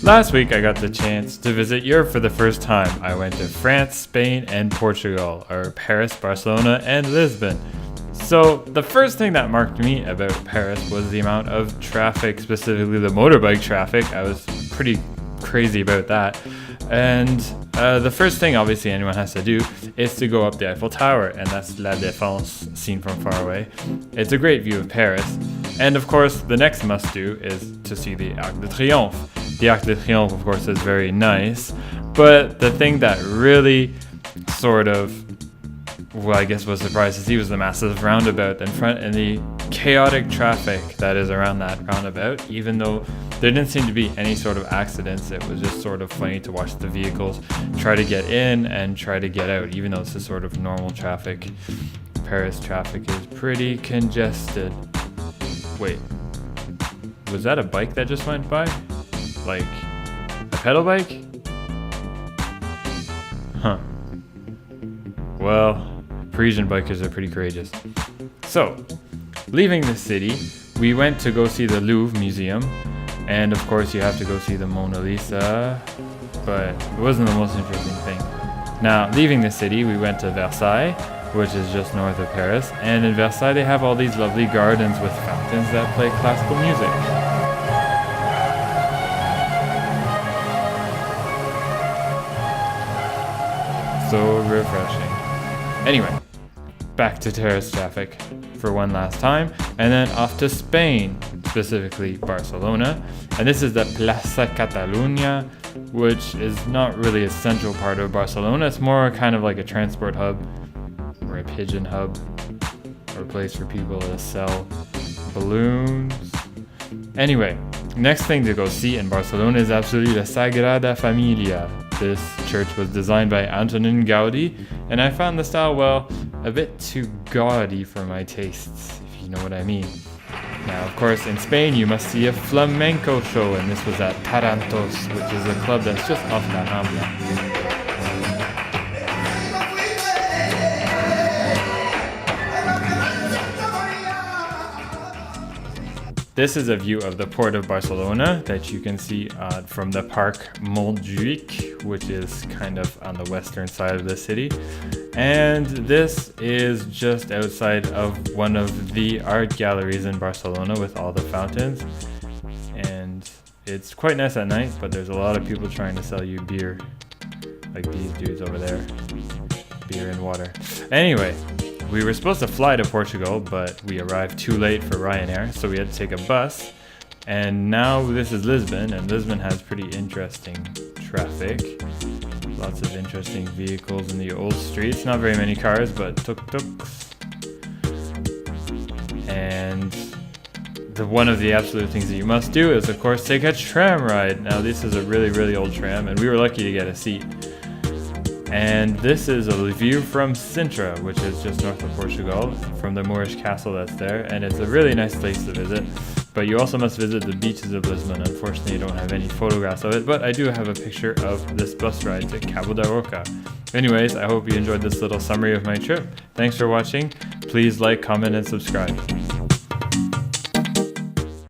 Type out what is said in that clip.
Last week I got the chance to visit Europe for the first time. I went to France, Spain, and Portugal, or Paris, Barcelona, and Lisbon. So the first thing that marked me about Paris was the amount of traffic, specifically the motorbike traffic. I was pretty crazy about that. And the first thing obviously anyone has to do is to go up the Eiffel Tower, and that's La Défense seen from far away. It's a great view of Paris. And of course, the next must do is to see the Arc de Triomphe. The Arc de Triomphe, of course, is very nice, but the thing that really sort of, well, I guess was surprised to see was the massive roundabout in front and the chaotic traffic that is around that roundabout. Even though there didn't seem to be any sort of accidents, it was just sort of funny to watch the vehicles try to get in and try to get out, even though it's a sort of normal traffic. Paris traffic is pretty congested. Wait, was that a bike that just went by? Like a pedal bike? Huh. Well, Parisian bikers are pretty courageous. So, leaving the city, we went to go see the Louvre Museum. And of course, you have to go see the Mona Lisa. But it wasn't the most interesting thing. Now, leaving the city, we went to Versailles, which is just north of Paris. And in Versailles, they have all these lovely gardens with fountains that play classical music. So refreshing. Anyway, back to terrorist traffic for one last time, and then off to Spain, specifically Barcelona. And this is the Plaza Catalunya, which is not really a central part of Barcelona. It's more kind of like a transport hub, or a pigeon hub, or a place for people to sell balloons. Anyway, next thing to go see in Barcelona is absolutely the Sagrada Familia. This church was designed by Antonin Gaudi, and I found the style, well, a bit too gaudy for my tastes, if you know what I mean. Now, of course, in Spain, you must see a flamenco show, and this was at Tarantos, which is a club that's just off La Rambla. This is a view of the port of Barcelona that you can see from the Parc Montjuic, which is kind of on the western side of the city. And this is just outside of one of the art galleries in Barcelona with all the fountains. And it's quite nice at night, but there's a lot of people trying to sell you beer, like these dudes over there. Beer and water. Anyway. We were supposed to fly to Portugal, but we arrived too late for Ryanair, so we had to take a bus. And now this is Lisbon, and Lisbon has pretty interesting traffic. Lots of interesting vehicles in the old streets. Not very many cars, but tuk-tuks. And one of the absolute things that you must do is, of course, take a tram ride. Now, this is a really, really old tram, and we were lucky to get a seat. And this is a view from Sintra, which is just north of Portugal, from the Moorish castle that's there, and it's a really nice place to visit. But you also must visit the beaches of Lisbon. Unfortunately, I don't have any photographs of it, but I do have a picture of this bus ride to Cabo da Roca. Anyways, I hope you enjoyed this little summary of my trip. Thanks for watching. Please like, comment, and subscribe.